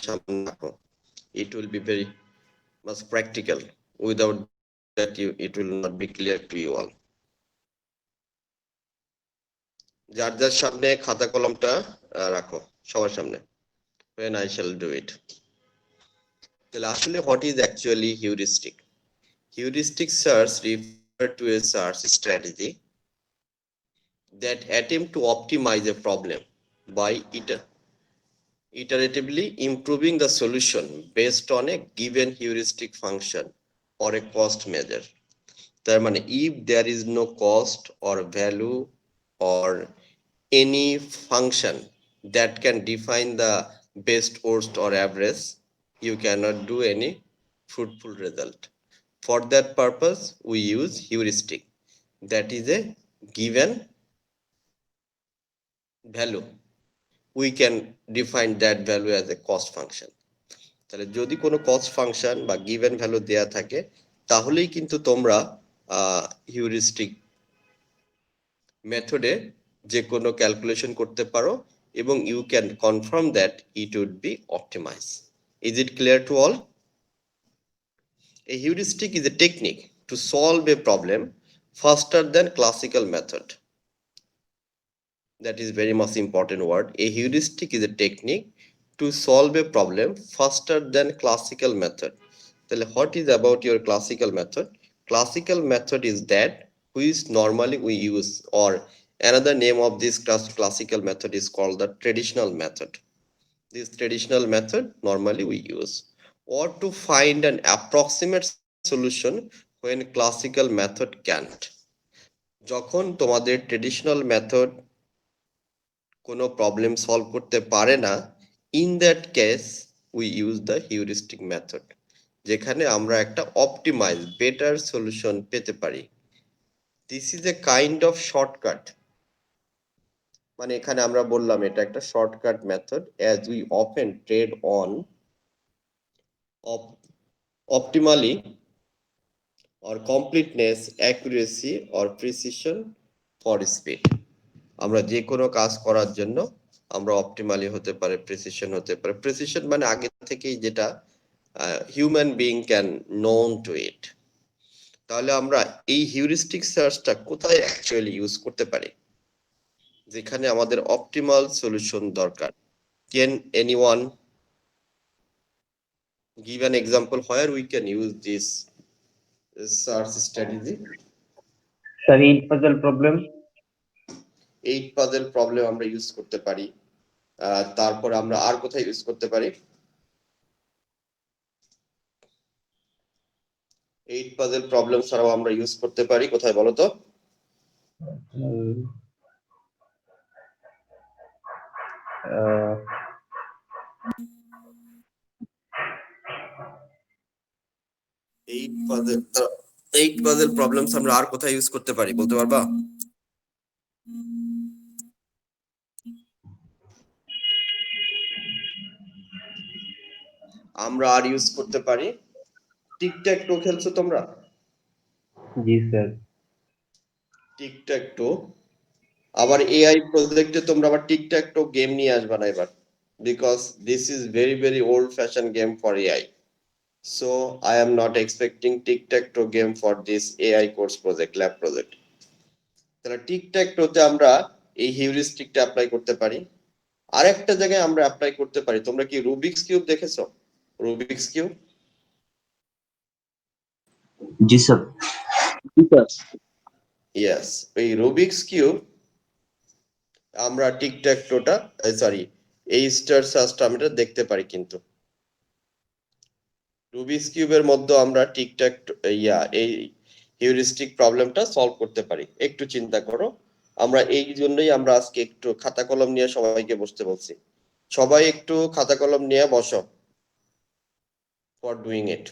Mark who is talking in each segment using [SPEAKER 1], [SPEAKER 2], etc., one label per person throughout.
[SPEAKER 1] সামনে রাখো, it will be very much practical. Without that, it will not be clear to you all. যার যার সামনে খাতা কলমটা রাখো সবার সামনে, when I shall do it. তাহলে আসলে what is actually heuristic? Heuristic search refer to a search strategy that attempt to optimize a problem by iteratively improving the solution based on a given heuristic function or a cost measure. তার মানে if there is no cost or value or any function that can define the best, worst or average, you cannot do any fruitful result. For that purpose we use heuristic, that is a given value, we can define that value as a cost function. তাহলে যদি কোনো cost function বা given value দেয়া থাকে তাহলেই কিন্তু তোমরা heuristic মেথডে যে কোনো ক্যালকুলেশন করতে পারো এবং you can confirm that it would be optimize. Is it clear to all? A heuristic is a technique to solve a problem faster than classical method. That is very much important word. A heuristic is a technique to solve a problem faster than classical method. Then what is about your classical method? Classical method is that which normally we use, or another name of this classical method is called the traditional method. This traditional method normally we use, or to find an approximate solution when classical method can't. যখন তোমাদের traditional method কোনো problem solve করতে পারে না, in that case we use the heuristic method, যেখানে আমরা একটা optimise better solution পেতে পারি। This is a kind of shortcut, মানে এখানে আমরা বললাম এটা একটা shortcut method, as we often trade on optimally or completeness, accuracy or precision for speed. আমরা যে কোনো কাজ করার জন্য আমরা অপটিমালি হতে পারে, প্রিসিশন হতে পারে। প্রিসিশন মানে আগে থেকেই যেটা human being can known to it. তাহলে আমরা এই হিউরিস্টিক সার্চটা কোথায় অ্যাকচুয়ালি ইউজ করতে পারি? যেখানে আমাদের অপটিমাল সলিউশন দরকার। Can anyone give an example where we can use this search strategy?
[SPEAKER 2] Sir, 8 puzzle problem.
[SPEAKER 1] 8 puzzle problem আমরা ইউজ করতে পারি। তারপর আমরা আর কোথায় ইউজ করতে পারি? 8 puzzle problem ছাড়াও আমরা ইউজ করতে পারি কোথায় বলো তো? এইট পাজল প্রবলেমস আমরা আর কোথায় ইউজ করতে পারি বলতে পারবা? আমরা আর ইউজ করতে পারি টিকট্যাক-টো খেলছো তোমরা?
[SPEAKER 2] জি স্যার।
[SPEAKER 1] টিকট্যাক-টো, আবার এআই প্রজেক্টে তোমরা আবার টিকট্যাক-টো গেম নিয়ে আসবা না এবার, because this is very very old fashion game for AI. So I am not expecting tic-tac-toe game for this AI course project, lab project. তাহলে tic-tac-toe-তে আমরা এই হিউরিস্টিকটা অ্যাপ্লাই করতে পারি। আরেকটা জায়গায় আমরা অ্যাপ্লাই করতে পারি, তোমরা কি রুবিক্স কিউব দেখেছো? Rubik's cube?
[SPEAKER 3] জি স্যার।
[SPEAKER 1] ইয়েস, এই রুবিক্স কিউব আমরা tic-tac-toe-টা সরি এই স্টার সার্চটা আমরা দেখতে পারি, কিন্তু রুবিক্স কিউবের মধ্যে আমরা টিকট্যাক এই হিউরিস্টিক প্রবলেমটা সলভ করতে পারি। একটু চিন্তা করো, আমরা এই জন্যই আমরা আজকে একটু খাতা কলম নিয়ে সবাইকে বসতে বলছি। সবাই একটু খাতা কলম নিয়ে বসো ফর ডুইং ইট।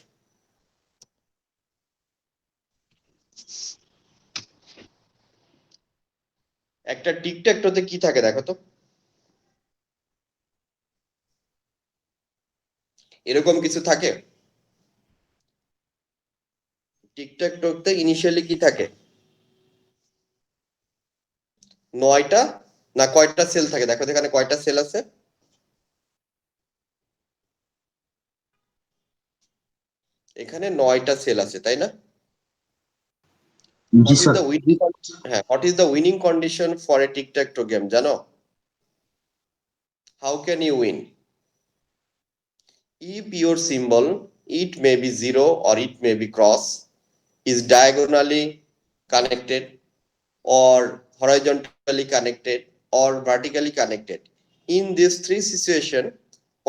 [SPEAKER 1] একটা টিকট্যাক-টোতে কি থাকে দেখো তো? এরকম কিছু থাকে? টিকট্যাক-টোতে ইনিশিয়ালি কি থাকে? 9টা না কয়টা সেল থাকে? দেখো এখানে কয়টা সেল আছে? এখানে 9টা সেল আছে, তাই না?
[SPEAKER 3] জি
[SPEAKER 1] What is
[SPEAKER 3] sir.
[SPEAKER 1] the winning হ্যাঁ, what is the winning condition for a tic-tac-toe game, জানো? How can you win? If your symbol, it may be 0 or it may be cross, is diagonally connected or horizontally connected or vertically connected, in these three situations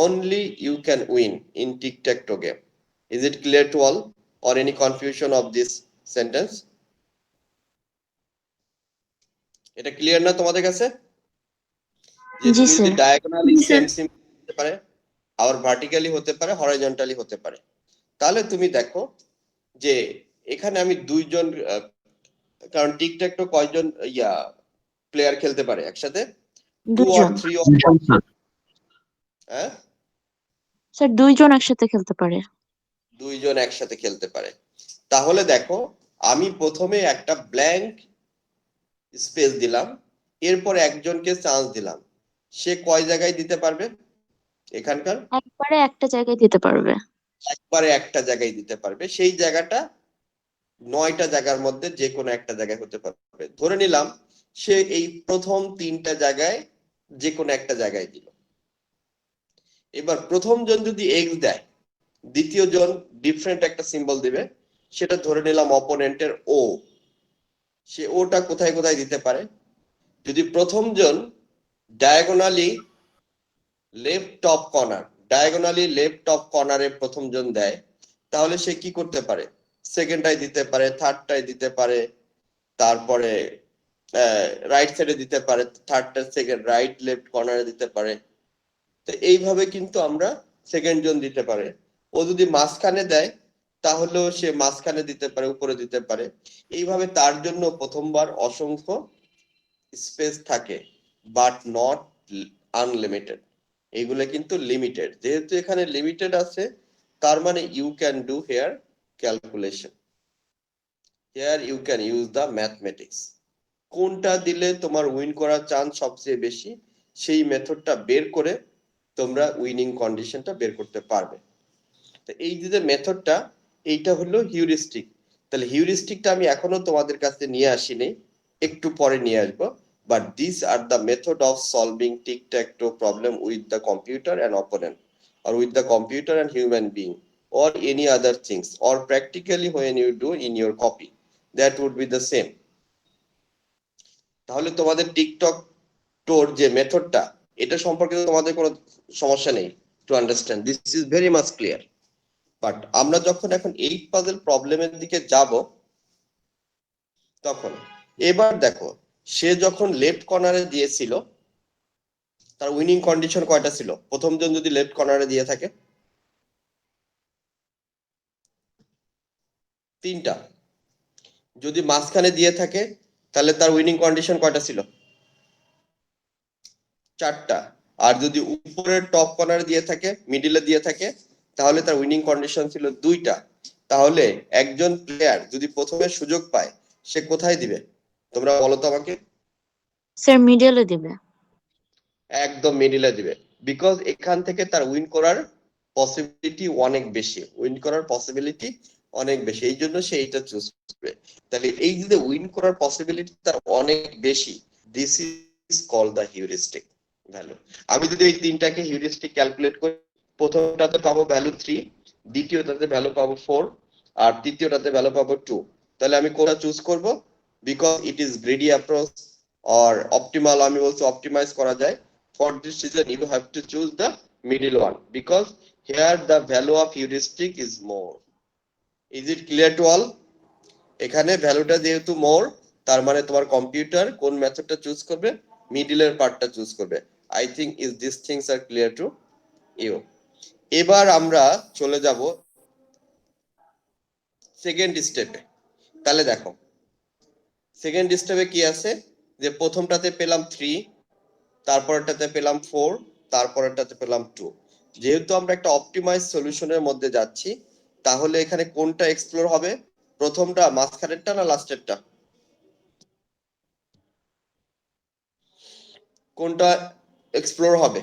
[SPEAKER 1] only you can win in tic-tac-toe game. Is it clear to all or any confusion of this sentence? এটা clear না তোমাদের কাছে? যে
[SPEAKER 4] জি
[SPEAKER 1] তুমি যদি
[SPEAKER 4] sir.
[SPEAKER 1] Diagonally same symbol হতে পারে, আবার ভার্টিক্যালি হতে পারে, হরাইজন্টালি হতে পারে, তাহলে তুমি দেখো যে এখানে আমি দুইজন, কারণ টিকট্যাক কয়জন প্লেয়ার খেলতে পারে একসাথে? 2 or
[SPEAKER 4] দুইজন
[SPEAKER 1] 3 or হ্যাঁ,
[SPEAKER 4] স্যার, দুইজন একসাথে খেলতে পারে।
[SPEAKER 1] দুইজন একসাথে খেলতে পারে। তাহলে দেখো আমি প্রথমে একটা ব্ল্যাঙ্ক স্পেস দিলাম, এরপর একজনকে চান্স দিলাম, সে কয় জায়গায় দিতে পারবে? এখানকার
[SPEAKER 4] একবারে একটা জায়গায় দিতে পারবে।
[SPEAKER 1] একবারে একটা জায়গায় দিতে পারবে, সেই জায়গাটা 9টা জায়গার মধ্যে যে কোনো একটা জায়গায় হতে পারবে। ধরে নিলাম সে এই প্রথম 3টা জায়গায় যে কোনো একটা জায়গায় দিল। এবার প্রথম জন যদি এক্স দেয়, দ্বিতীয় জন ডিফারেন্ট একটা সিম্বল দিবে, সেটা ধরে নিলাম অপোনেন্টের ও, সে ওটা কোথায় কোথায় দিতে পারে? যদি প্রথম জন diagonally left top corner, diagonally left top কর্নারে প্রথম জন দেয়, তাহলে সে কি করতে পারে? সেকেন্ডটাই দিতে পারে, থার্ডটাই দিতে পারে, তারপরে রাইট সাইডে দিতে পারে, থার্ডটা সেকেন্ড রাইট লেফট কর্নারে দিতে পারে। তো এইভাবে কিন্তু আমরা সেকেন্ড জন দিতে পারে। ও যদি মাঝখানে দেয় তাহলেও সে মাঝখানে দিতে পারে, উপরে দিতে পারে। এইভাবে তার জন্য প্রথমবার অসংখ্য স্পেস থাকে, বাট নট আনলিমিটেড। এইগুলো কিন্তু লিমিটেড। যেহেতু এখানে লিমিটেড আছে, তার মানে you can do here calculation, here you can use the mathematics. কোনটা দিলে তোমার উইন করার চান্স সবচেয়ে বেশি, সেই মেথডটা বের করে তোমরা উইনিং কন্ডিশনটা বের করতে পারবে। তো এই যে মেথডটা, এইটা হলো হিউরিস্টিক। তাহলে হিউরিস্টিকটা আমি এখনো তোমাদের কাছে নিয়ে আসিনি, একটু পরে নিয়ে আসবো। But this are the method of solving tic-tac-toe problem with the computer and opponent, or with the computer and human being, or any other things, or practically when you do in your copy, that would be the same. তাহলে তোমাদের TikTok টোর যে মেথডটা, এটা সম্পর্কে তোমাদের কোনো সমস্যা নেই to understand, this is very much clear. But আমরা যখন এখন 8 পাজল প্রবলেমের দিকে যাব, তখন এবার দেখো সে যখন লেফট কর্নারে দিয়েছিল, তার উইনিং কন্ডিশন কয়টা ছিল? প্রথম জন যদি লেফট কর্নারে দিয়ে থাকে 3টা, যদি মাঝখানে দিয়ে থাকে তাহলে তার উইনিং কন্ডিশন কয়টা ছিল? 4টা। আর যদি উপরের টপ কর্নারে দিয়ে থাকে, মিডিলে দিয়ে থাকে, তাহলে তার উইনিং কন্ডিশন ছিল 2টা। তাহলে একজন প্লেয়ার যদি প্রথমে সুযোগ পায়, সে কোথায় দিবে? তোমরা বলো তো আমাকে।
[SPEAKER 4] স্যার, মিডলে দিবে।
[SPEAKER 1] একদম মিডিলে দিবে, বিকজ এখান থেকে তার উইন করার পসিবিলিটি অনেক বেশি, উইন করার পসিবিলিটি অনেক বেশি, এই জন্য সে এইটা চুজ করবে। তাহলে এই যে উইন করার পসিবিলিটি তার অনেক বেশি, this is called the heuristic value. আমি যদি এই তিনটাকে হিউরিস্টিক ক্যালকুলেট করি, প্রথমটাতে পাবো ভ্যালু 3, দ্বিতীয়টাতে ভ্যালু পাবো 4, আর তৃতীয়টাতে ভ্যালু পাবো 2। তাহলে আমি কোনটা চুজ করব? Because it is greedy approach or optimal, আমি বলছি অপটিমাইজ করা যায়। For this reason you have to choose the middle one, because here the value of heuristic is more. Is it clear to all? এখানে ভ্যালুটা যেহেতু মোর, তার মানে তোমার কম্পিউটার কোন মেথডটা চুজ করবে? মিডলের পার্টটা চুজ করবে। I think is this things are clear to you. এবার আমরা চলে যাব সেকেন্ড স্টেপে। তাহলে দেখো সেকেন্ড স্টেপে কি আছে, যে প্রথমটাতে পেলাম 3, তারপরটাতে পেলাম 4, তারপরটাতে পেলাম 2। যেহেতু আমরা একটা অপটিমাইজ সলিউশনের মধ্যে যাচ্ছি, তাহলে এখানে কোনটা এক্সপ্লোর হবে? প্রথমটা, মাঝখানেরটা, না লাস্টেরটা? কোনটা এক্সপ্লোর হবে?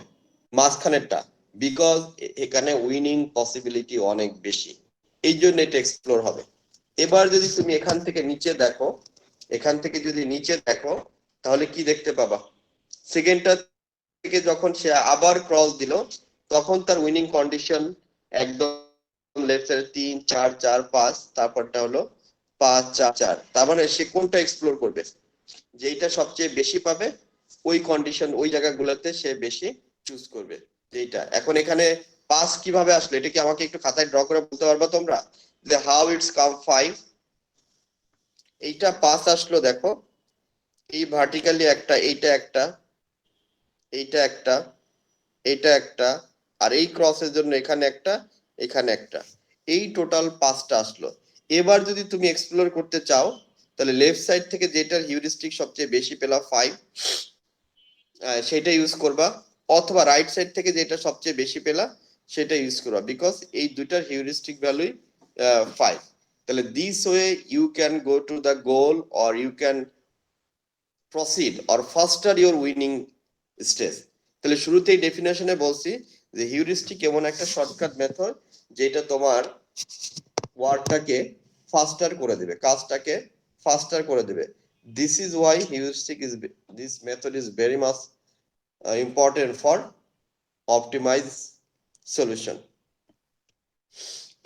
[SPEAKER 1] মাঝখানেরটা, বিকজ এখানে উইনিং পসিবিলিটি অনেক বেশি। এই জন্য এটা এক্সপ্লোর হবে। এবার যদি তুমি এখান থেকে নিচে দেখো, এখান থেকে যদি নিচে দেখো তাহলে কি দেখতে পাবা? সেকেন্ডটা থেকে যখন সে আবার ক্রস দিল তখন তার উইনিং কন্ডিশন একদম লেফট সাইডে 3 4 4 5, তারপরটা হলো 5 4 4। তার মানে সে কোনটা এক্সপ্লোর করবে? যেটা সবচেয়ে বেশি পাবে ওই কন্ডিশন ওই জায়গাগুলোতে সে বেশি চুজ করবে। যেটা এখন এখানে 5 কিভাবে আসলো এটা কি আমাকে একটু খাতায় ড্র করে বলতে পারবা তোমরা যে হাউ ইটস কাম 5? এইটা 5 আসলো দেখো, এই ভার্টিক্যালি একটা, এইটা একটা, এইটা একটা, এইটা একটা, আর এই ক্রসের জন্য এখানে একটা, এখানে একটা, এই টোটাল 5টা আসলো। এবার যদি তুমি এক্সপ্লোর করতে চাও তাহলে লেফট সাইড থেকে যেটার হিউরিস্টিক সবচেয়ে বেশি পেলা 5 সেটা ইউজ করবা, অথবা রাইট সাইড থেকে যেটা সবচেয়ে বেশি পেলা সেটা ইউজ করবা, বিকজ এই দুটার হিউরিস্টিক ভ্যালুই 5। তাহলে this way you can go to the goal or you can proceed or faster your winning stage. তাহলে শুরুতেই ডেফিনেশনে বলছি যে হিউরিস্টিক এমন একটা শর্টকাট মেথড যেটা তোমার ওয়ার্ডটাকে ফাস্টার করে দেবে, কাজটাকে ফাস্টার করে দেবে। This is Y heuristic is, this method is very much important for optimize solution।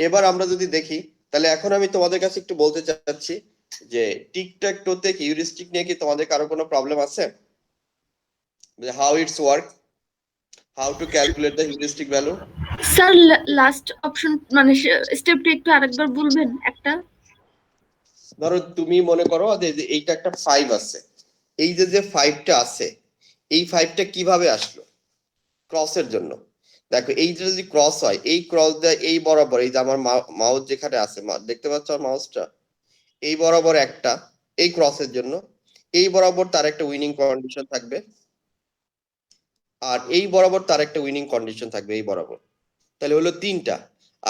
[SPEAKER 1] এবার আমরা যদি দেখি তাহলে এখন আমি তোমাদের কাছে একটু বলতে চাচ্ছি যে টিকট্যাক-টোতে হিউরিস্টিক নিয়ে কি তোমাদের কারো কোনো প্রবলেম আছে? How it's work, how to calculate the heuristic value?
[SPEAKER 3] Sir last option মানে স্টেপটা একটু আরেকবার বলবেন একটা?
[SPEAKER 1] ধরো তুমি মনে করো যে এইটা একটা 5 আছে, এই যে 5টা আছে এই 5টা কিভাবে আসলো ক্রসের জন্য? দেখো এই যে যদি ক্রস হয় এই ক্রস দেয় এই বরাবর, এই যে আমার মাউস যেখানে আছে দেখতে পাচ্ছ আমার মাউসটা, এই বরাবর একটা, এই ক্রসের জন্য এই বরাবর তার একটা উইনিং কন্ডিশন থাকবে, আর এই বরাবর তার একটা উইনিং কন্ডিশন থাকবে এই বরাবর, তাহলে হলো 3টা।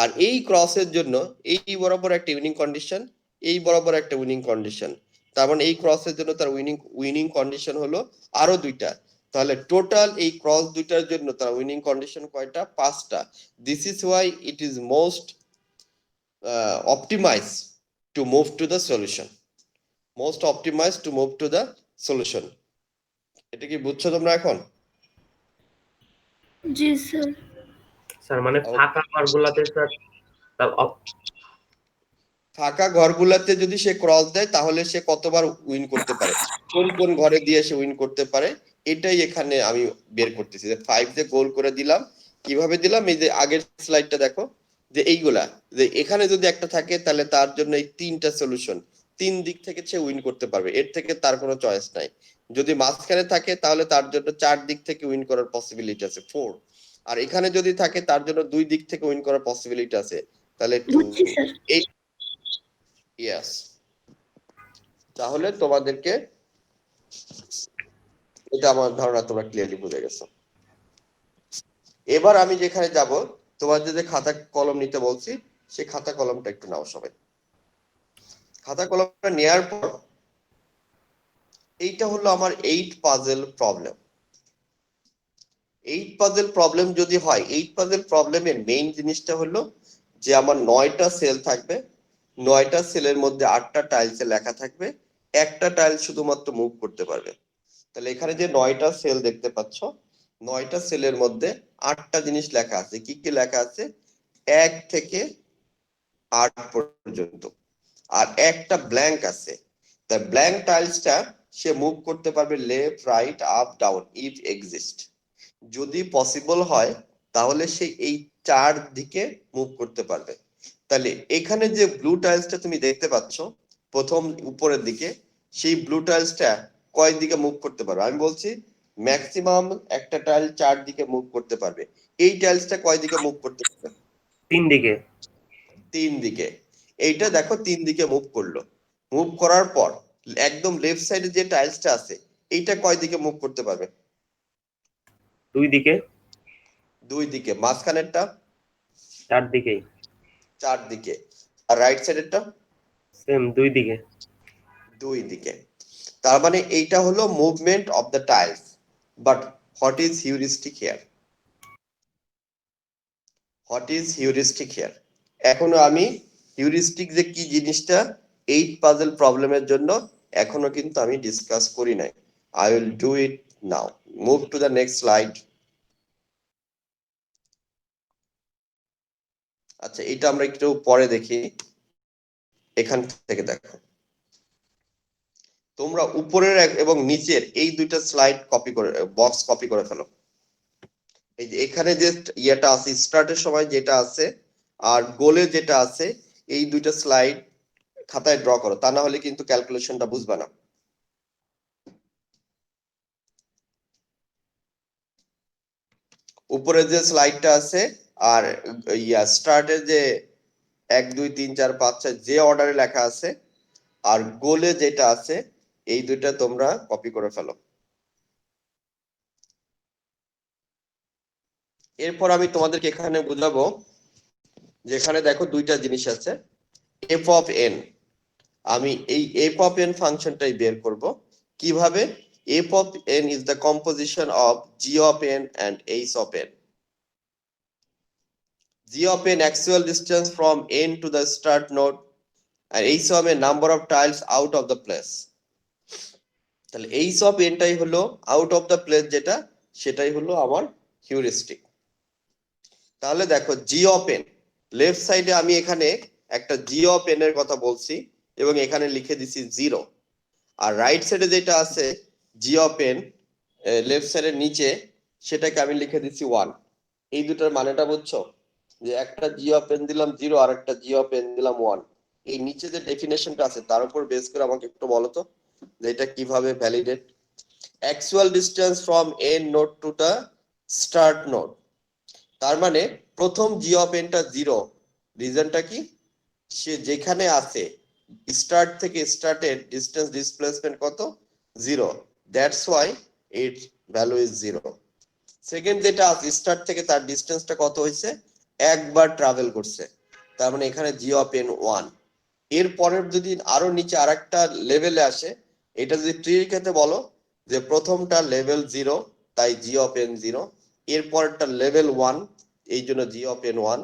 [SPEAKER 1] আর এই ক্রসের জন্য এই বরাবর একটা উইনিং কন্ডিশন, এই বরাবর একটা উইনিং কন্ডিশন, তার মানে এই ক্রসের জন্য তার উইনিং কন্ডিশন হলো আরো 2টা। তাহলে টোটাল এই ক্রস দুইটার জন্য তার উইনিং কন্ডিশন কয়টা? 5টা। This is why it is most optimize to move to the solution, most optimize to move to the solution. এটা কি বুঝছো তোমরা এখন?
[SPEAKER 3] জি স্যার।
[SPEAKER 2] স্যার মানে ফাঁকা ঘরগুলাতে স্যার
[SPEAKER 1] ফাঁকা ঘরগুলাতে যদি সে ক্রস দেয় তাহলে সে কতবার উইন করতে পারে, কোন কোন ঘরে দিয়ে সে উইন করতে পারে, এটাই এখানে আমি বের করতেছি। যে 5 যে গোল করে দিলাম, কিভাবে দিলাম? এই যে আগের স্লাইডটা দেখো, যে এইগুলা যে এখানে যদি একটা থাকে তাহলে তার জন্য এই 3টা সলিউশন, 3 দিক থেকে সে উইন করতে পারবে, এর থেকে তার কোনো চয়েস নাই। যদি মাঝখানে থাকে তাহলে তার জন্য 4 দিক থেকে উইন করার পসিবিলিটি আছে 4, আর এখানে যদি থাকে তার জন্য 2 দিক থেকে উইন করার পসিবিলিটি আছে, তাহলে 2।
[SPEAKER 3] বুঝছি স্যার।
[SPEAKER 1] এই ইয়েস, তাহলে তোমাদেরকে এটা আমার ধারণা তোমরা ক্লিয়ারলি বুঝে গেছো। এবার আমি যেখানে যাব, তোমার যে খাতা কলম নিতে বলছি সেই খাতা কলমটা একটু নাও সবাই। খাতা কলমটা নেয়ার পর এইটা হলো আমার 8 পাজল প্রবলেম। 8 পাজল প্রবলেম যদি হয়, 8 পাজল প্রবলেমের মেইন জিনিসটা হলো যে আমার 9টা সেল থাকবে, 9টা সেলের মধ্যে 8টা টাইলসে লেখা থাকবে, একটা টাইল শুধুমাত্র মুভ করতে পারবে। তাহলে এখানে যে 9টা সেল দেখতে পাচ্ছ, 9টা সেলের মধ্যে 8টা জিনিস লেখা আছে। কি কি লেখা আছে? 1 থেকে 8 পর্যন্ত, আর একটা ব্ল্যাঙ্ক আছে। তা ব্ল্যাঙ্ক টাইলসটা সে মুভ করতে পারবে left, right, up, down if exist. যদি পসিবল হয় তাহলে সে এই 4 দিকে মুভ করতে পারবে। তাহলে এখানে যে ব্লু টাইলসটা তুমি দেখতে পাচ্ছ প্রথম উপরের দিকে, সেই ব্লু টাইলসটা কয় দিকে মুভ করতে পারবে? আমি বলছি ম্যাক্সিমাম একটা টাইল 4 দিকে মুভ করতে পারবে। এই টাইলসটা কয় দিকে মুভ করতে পারবে?
[SPEAKER 2] 3 দিকে।
[SPEAKER 1] 3 দিকে। এইটা দেখো 3 দিকে মুভ করলো। মুভ করার পর একদম লেফট সাইডে যে টাইলসটা আছে এইটা কয় দিকে মুভ করতে পারবে?
[SPEAKER 2] 2 দিকে।
[SPEAKER 1] 2 দিকে। মাঝখানেরটা?
[SPEAKER 2] 4 দিকেই।
[SPEAKER 1] 4 দিকে। আর রাইট সাইডেরটা?
[SPEAKER 2] সেম 2 দিকে।
[SPEAKER 1] 2 দিকে। তার মানে এইটা হলো movement of the tiles. But what is heuristic here? What is heuristic here? এখনো আমি হিউরিস্টিক যে কি জিনিসটা 8 পাজল প্রবলেমের জন্য এখনো কিন্তু আমি ডিসকাস করি নাই। I will do it now. Move to the next slide. আচ্ছা, এটা আমরা একটু পরে দেখি। এখান থেকে দেখো, তোমরা উপরের এবং নিচের এই দুইটা স্লাইড কপি করে, বক্স কপি করে ফেলো। এই যে এখানে যে ইয়েটা আছে, স্টার্টের সময় যেটা আছে আর গোলে যেটা আছে, এই দুইটা স্লাইড খাতায় ড্র করো, তা না হলে কিন্তু ক্যালকুলেশনটা বুঝবে না। উপরে যে স্লাইডটা আছে আর স্টার্টের যে 1 2 3 4 5 6 যে অর্ডারে লেখা আছে আর গোলে যেটা আছে, এই দুইটা তোমরা কপি করে ফেলো। এরপর আমি তোমাদেরকে এখানে বুঝাবো, যেখানে দেখো দুইটা জিনিস আছে, এফ অফ এন। আমি এই এফ অফ এন ফাংশনটাই বের করব। কিভাবে? F of N is the composition of G of N and H of N. G of n actual distance from n to the start node and h of n number of tiles out of the place. তাহলে h of n টাই হলো out of the place, যেটা সেটাই হলো আমার heuristic. তাহলে দেখো g of n, left সাইডে আমি এখানে একটা g of n এর কথা বলছি এবং এখানে লিখে দিছি 0, আর রাইট সাইডে যেটা আছে g of n লেফট সাইডের নিচে, সেটাকে আমি লিখে দিছি 1। এই দুটোর মানেটা বুঝছো? যে একটা জি অফ এন দিলাম 0 আর একটা জি অফ এন দিলাম 1। এই নিচে যে ডেফিনেশনটা আছে তার উপর বেস করে আমাকে একটু বলো তো যে এটা কিভাবে validate. Actual distance from N node to the start node, তার মানে প্রথম জি অফ এনটা 0। রিজনটা কি? সে যেখানে আছে স্টার্ট থেকে স্টার্টের ডিসটেন্স ডিসপ্লেসমেন্ট কত? 0, that's why it's value is 0। Second যেটা আছে স্টার্ট থেকে তার ডিসটেন্সটা কত হয়েছে? একবার ট্রাভেল করছে, তার মানে এখানে জি অফ এন 1। এর পরের যদি আরো নিচে আরেকটা লেভেলে আসে, এটা যদি ট্রির ক্ষেত্রে বলো যে প্রথমটা লেভেল 0 তাই জি অফ এন 0, এর পরেরটা লেভেল 1 এই জন্য জি অফ এন 1,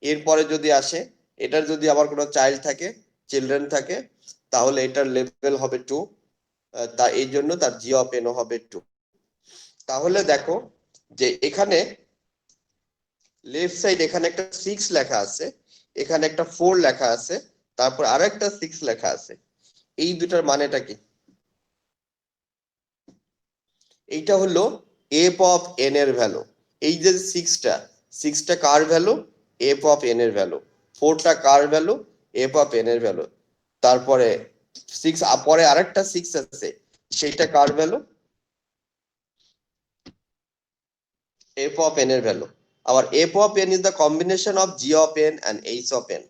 [SPEAKER 1] এরপরে যদি আসে এটার যদি আবার কোনো চাইল্ড থাকে, চিলড্রেন থাকে, তাহলে এটার লেভেল হবে 2, তা এই জন্য তার জি অফ এন হবে 2। তাহলে দেখো যে এখানে লেফট সাইড এখানে একটা 6 লেখা আছে, এখানে একটা 4 লেখা আছে, তারপর আরেকটা 6 লেখা আছে। এই দুটার মানেটা কি? এইটা হলো এফ অফ এন এর ভ্যালু। এই যে 6টা কার ভ্যালু? এফ অফ এন এর ভ্যালু। 4টা কার ভ্যালু? এফ অফ এন এর ভ্যালু। তারপরে 6 পরে আরেকটা 6 আছে, সেইটা কার ভ্যালু? এফ অফ এন এর ভ্যালু। আবার F of N is the combination of G of N and H of N.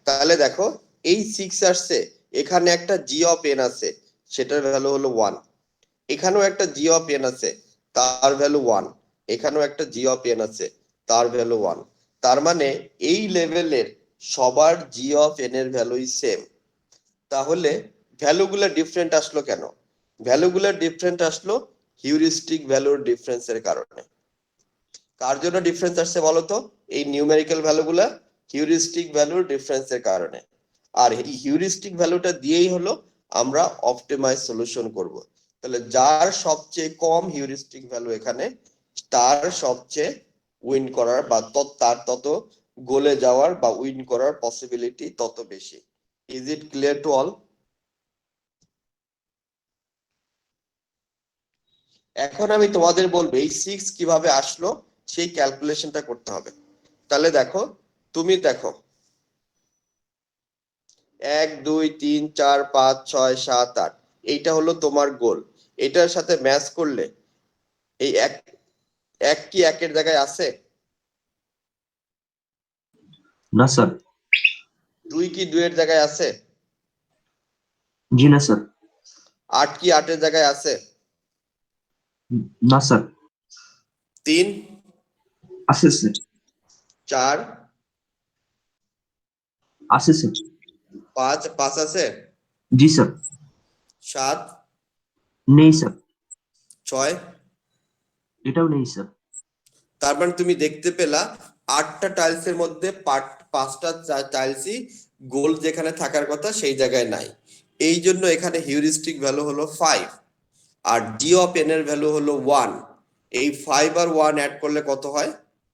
[SPEAKER 1] তাহলে দেখো এই 6 আসছে, এখানে একটা জি অফ এন আছে, সেটার ভ্যালু হলো 1। এখানেও একটা জি অফ এন আছে, তার ভ্যালু 1। এখানেও একটা জি অফ এন আছে, তার ভ্যালু 1। তার মানে এই লেভেলের সবার জি অফ এন এর ভ্যালুই সেম। তাহলে ভ্যালুগুলো ডিফারেন্ট আসলো কেন? ভ্যালুগুলো ডিফারেন্ট আসলো হিউরিস্টিক ভ্যালুর ডিফারেন্সের কারণে। কার জন্য ডিফারেন্স আসছে বলো তো? এই নিউমেরিক্যাল ভ্যালুগুলা হিউরিস্টিক ভ্যালুর ডিফারেন্সের কারণে। আর এই হিউরিস্টিক ভ্যালুটা দিয়েই হলো আমরা অপটিমাইজ সলিউশন করব। তাহলে যার সবচেয়ে কম হিউরিস্টিক ভ্যালু এখানে, তার সবচেয়ে উইন করার বা তার তত গোলে যাওয়ার বা উইন করার পসিবিলিটি তত বেশি। Is it clear to all? এখন আমি তোমাদের বলবো এই 6 কিভাবে আসলো সেই ক্যালকুলেশনটা করতে হবে। তাহলে দেখো, তুমি দেখো 1 2 3 4 5 6 7 8, এইটা হলো তোমার গোল। এটার সাথে ম্যাচ করলে এই এক কি একের জায়গায় আছে?
[SPEAKER 5] না স্যার।
[SPEAKER 1] 2 কি 2 এর জায়গায় আছে?
[SPEAKER 5] জি না স্যার।
[SPEAKER 1] 8 কি 8 এর জায়গায় আছে?
[SPEAKER 5] না স্যার।
[SPEAKER 1] 3
[SPEAKER 5] আছে স্যার।
[SPEAKER 1] 4
[SPEAKER 5] আছে স্যার।
[SPEAKER 1] 5 আছে?
[SPEAKER 5] জি স্যার।
[SPEAKER 1] 7
[SPEAKER 5] নেই স্যার।
[SPEAKER 1] 6
[SPEAKER 5] এটাও নেই স্যার।
[SPEAKER 1] তার মানে তুমি দেখতে পেলা 8টা টাইলসের মধ্যে 5টা টাইলসই গোল যেখানে থাকার কথা সেই জায়গায় নাই, এই জন্য এখানে হিউরিস্টিক ভ্যালু হলো 5 আর জি অফ এন এর ভ্যালু হলো 1। এই 5 আর 1 অ্যাড করলে কত হয়?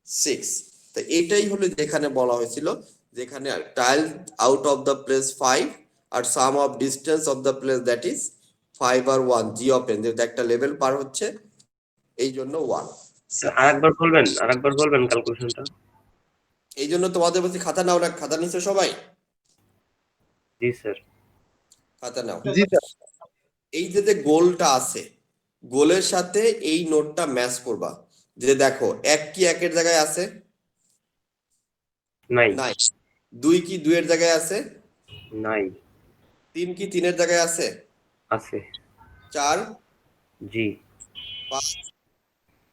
[SPEAKER 1] 6। তো এটাই হলো যেখানে বলা হয়েছিল যেখানে tile out of the place 5 আর sum of distance of the place that is 5 আর 1 জি অফ এন, যেটা একটা লেভেল পার হচ্ছে এই জন্য 1।
[SPEAKER 2] আরেকবার বলবেন ক্যালকুলেশনটা।
[SPEAKER 1] এই জন্য তোমাদের বলছি খাতা নাও না, খাতা নিছো সবাই?
[SPEAKER 2] জি স্যার।
[SPEAKER 1] খাতা নাও।
[SPEAKER 6] জি স্যার।
[SPEAKER 1] এই যে গোলটা আছে, গোলের সাথে এই নোটটা ম্যাচ করবা। যে দেখো 1 কি 1 এর জায়গায় আছে?
[SPEAKER 2] নাই।
[SPEAKER 1] নাই। 2 কি 2 এর জায়গায় আছে?
[SPEAKER 2] নাই।
[SPEAKER 1] 3 কি 3 এর জায়গায় আছে?
[SPEAKER 2] আছে।
[SPEAKER 1] 4
[SPEAKER 2] জি
[SPEAKER 1] 5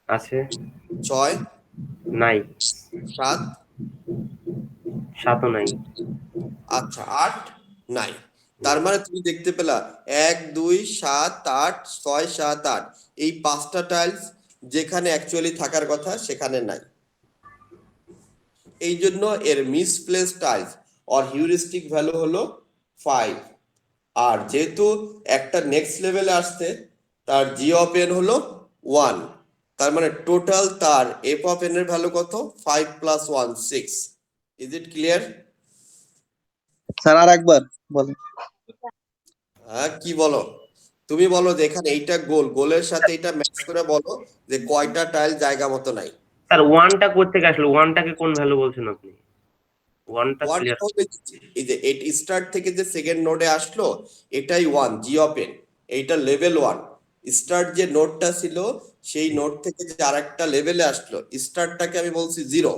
[SPEAKER 2] আছে।
[SPEAKER 1] 6
[SPEAKER 2] নাই।
[SPEAKER 1] 7
[SPEAKER 2] সাতও নাই।
[SPEAKER 1] আচ্ছা 8 নাই। তার মানে তুমি দেখতে পেলা 1 2 7 8 6 7 8 এই 5টা টাইলস যেখানে অ্যাকচুয়ালি থাকার কথা সেখানে নাই। এই জন্য এর misplace tiles or heuristic value হলো 5। আর যেহেতু একটা নেক্সট লেভেলে আসছে তার জি অফ এন হলো 1, তার মানে টোটাল তার এফ অফ এন এর ভ্যালু কত? 5 plus 1 6। Is it clear?
[SPEAKER 6] Sir আর একবার বলেন।
[SPEAKER 1] হ্যাঁ কি বলো? তুমি বলো যে এখানে এইটা গোল, গোলের সাথে এটা ম্যাচ করে বলো যে কয়টা টাইল জায়গা মতো নাই।
[SPEAKER 2] স্যার ওয়ানটা কোত্থেকে আসলো? ওয়ানটাকে কোন ভ্যালু বলছেন আপনি? ওয়ানটা ক্লিয়ার।
[SPEAKER 1] এই যে এট স্টার্ট থেকে যে সেকেন্ড নোডে আসলো এটাই 1 জি অফ এন, এইটা লেভেল 1। স্টার্ট যে নোডটা ছিল সেই নোড থেকে যে আরেকটা লেভেলে আসলো, স্টার্টটাকে আমি বলছি 0।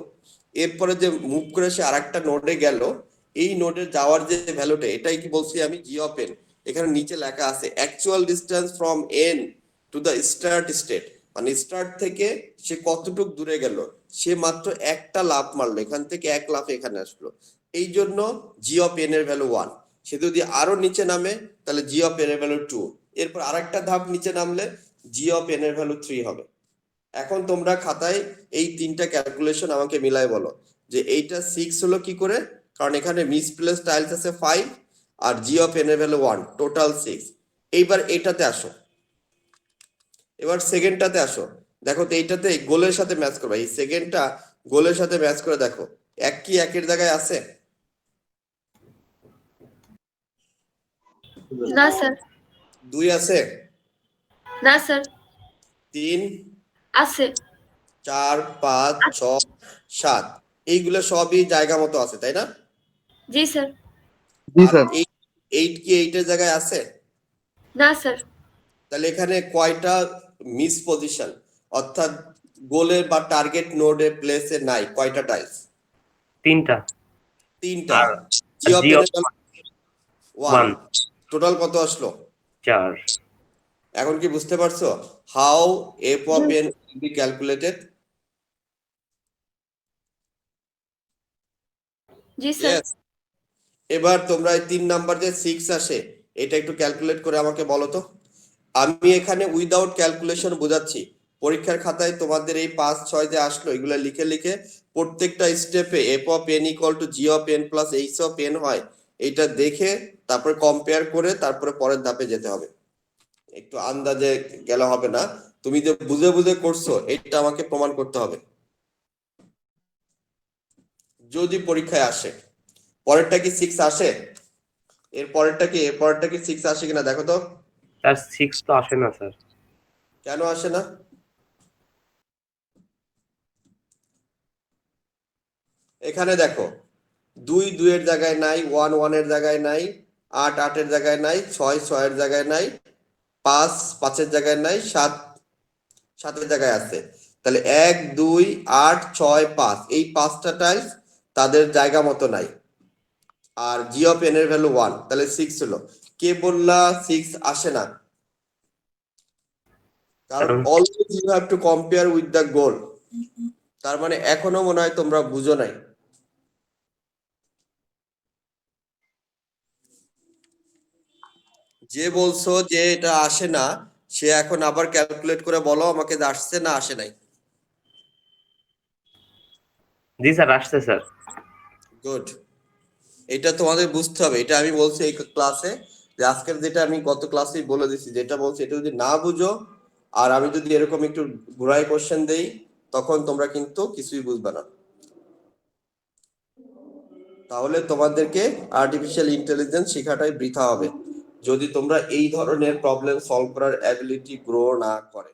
[SPEAKER 1] এরপরে যে মুভ করে সে আরেকটা নোডে গেল, এই নোডে যাওয়ার যে ভ্যালুটা এটাই কি বলছি আমি জি অফ এন। এখানে নিচে লেখা আছে actual distance from N to the start state, মানে স্টার্ট থেকে সে কতটুক দূরে গেল। সে মাত্র একটা লাফ মারলো, এখান থেকে এক লাফে এখানে আসলো, এই জন্য জি অফ এন এর ভ্যালু 1। সে যদি আরো নিচে নামে তাহলে জি অফ এন এর ভ্যালু 2, এরপর আরেকটা ধাপ নিচে নামলে জি অফ এন এর ভ্যালু 3 হবে। এখন তোমরা খাতায় এই তিনটা ক্যালকুলেশন আমাকে মিলাই বলো যে এইটা 6 হলো কি করে, কারণ এখানে মিসপ্লেস টাইলস আছে 5 আর জি অফ এন এর ভ্যালু 1, টোটাল 6। এইবার এইটাতে আসো, এবার সেকেন্ডটাতে আসো। দেখো তো এইটাতে গোলের সাথে ম্যাচ করবে, এই সেকেন্ডটা গোলের সাথে ম্যাচ করে দেখো 1 কি 1 এর জায়গায় আছে?
[SPEAKER 3] না স্যার।
[SPEAKER 1] 2 আছে?
[SPEAKER 3] না স্যার।
[SPEAKER 1] 3
[SPEAKER 3] আছে।
[SPEAKER 1] 4 5 6 7 এইগুলো সবই জায়গা মতো আছে, তাই না?
[SPEAKER 3] জি স্যার।
[SPEAKER 6] জি
[SPEAKER 1] আর
[SPEAKER 6] স্যার।
[SPEAKER 1] 8 কি 8 এর জায়গায় আছে?
[SPEAKER 3] না স্যার।
[SPEAKER 1] তাহলে এখানে কয়টা মিস পজিশন, অর্থাৎ গোলের বা টার্গেট নোডে প্লেসে নাই কয়টা টাইলস?
[SPEAKER 2] তিনটা।
[SPEAKER 1] 3টা।
[SPEAKER 2] আর
[SPEAKER 1] জি অফ
[SPEAKER 2] G
[SPEAKER 1] এন
[SPEAKER 2] of
[SPEAKER 1] এর 1,
[SPEAKER 2] one,
[SPEAKER 1] টোটাল কত আসলো?
[SPEAKER 2] 4।
[SPEAKER 1] এখন কি বুঝতে পারছো how F of N will be calculated?
[SPEAKER 3] G sir.
[SPEAKER 1] Yes. এবার তোমরা এই 3 নাম্বার যে 6 আসে এটা একটু ক্যালকুলেট করে আমাকে বলো তো। আমি এখানে উইদাউট ক্যালকুলেশন বোঝাচ্ছি, পরীক্ষার খাতায় তোমাদের এই 5 6 যে আসলো এগুলো লিখে লিখে প্রত্যেকটা স্টেপে F of N equal to G of N plus H of N হয় এটা দেখে তারপরে কম্পেয়ার করে তারপরে পরের ধাপে যেতে হবে। একটু আন্দাজে গেলে হবে না, তুমি যে বুঝে বুঝে করছো এটা আমাকে প্রমাণ করতে হবে যদি পরীক্ষায় আসে। পরেরটা কি 6 আসে? এর পরেরটা কি 6 আসে কিনা দেখো তো।
[SPEAKER 2] স্যার 6 তো আসে না স্যার।
[SPEAKER 1] কেন আসে না? এখানে দেখো 2 2 এর জায়গায় নাই, 1 1 এর জায়গায় নাই, 8 8 এর জায়গায় নাই, 6 6 এর জায়গায় নাই, 5 5 এর জায়গায় নাই, 7 7 এর জায়গায় আছে। তাহলে 1 2 8 6 5 এই 5টা টাইলস তাদের জায়গা মতো নাই। আর জি অফ এন এর ভ্যালু 1, তাহলে 6 হলো। কে বললা 6 আসে না? কারণ always you have to compare with the goal. তার মানে এখনো মনে হয় তোমরা বুঝো নাই। যে বলছো যে এটা আসে না সে এখন আবার ক্যালকুলেট করে বলো আমাকে যে আসছে না আসে নাই।
[SPEAKER 2] জি স্যার আসছে স্যার।
[SPEAKER 1] গুড। এটা তোমাদের বুঝতে হবে, এটা আমি বলছি এই ক্লাসে, যে আজকের যেটা আমি গত ক্লাসেই বলে দিছি, যেটা বলছি এটা যদি না বুঝো আর আমি যদি এরকম একটু ঘুরাই কোশ্চেন দেই, তখন তোমরা কিন্তু কিছুই বুঝবে না। তাহলে তোমাদেরকে আর্টিফিশিয়াল ইন্টেলিজেন্স শেখাটাই বৃথা হবে যদি তোমরা এই ধরনের প্রবলেম সলভ করার অ্যাবিলিটি গ্রো না করে।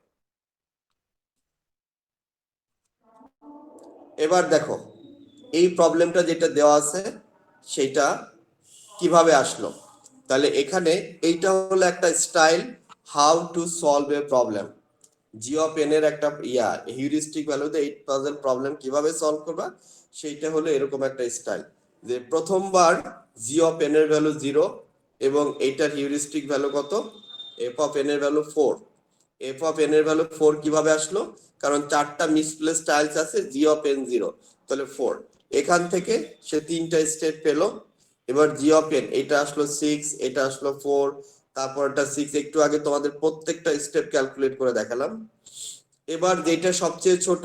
[SPEAKER 1] এবার দেখো এই প্রবলেমটা যেটা দেওয়া আছে সেটা কিভাবে আসলো। তাহলে এখানে এইটা হলো একটা style, how to solve a problem. G of N এর একটা হিউরিস্টিক ভ্যালুতে 8 পাজল প্রবলেম কিভাবে সলভ করবা সেইটা হলো এরকম একটা স্টাইল, যে প্রথমবার জি অফ এন এর ভ্যালু 0 এবং এইটার হিউরিস্টিক ভ্যালু কত, এফ অফ এন এর ভ্যালু 4। এফ অফ এন এর ভ্যালু 4 কিভাবে আসলো, কারণ চারটা মিসপ্লেস টাইলস আছে, জি অফ এন 0, তাহলে 4। এখান থেকে সে তিনটা স্টেট পেলো। এবার জি অফ এন, এটা আসলো 6, এটা আসলো 4, তারপর এটা 6, একটু আগে তোমাদের প্রত্যেকটা স্টেপ ক্যালকুলেট করে দেখালাম। এবার যেটা সবচেয়ে ছোট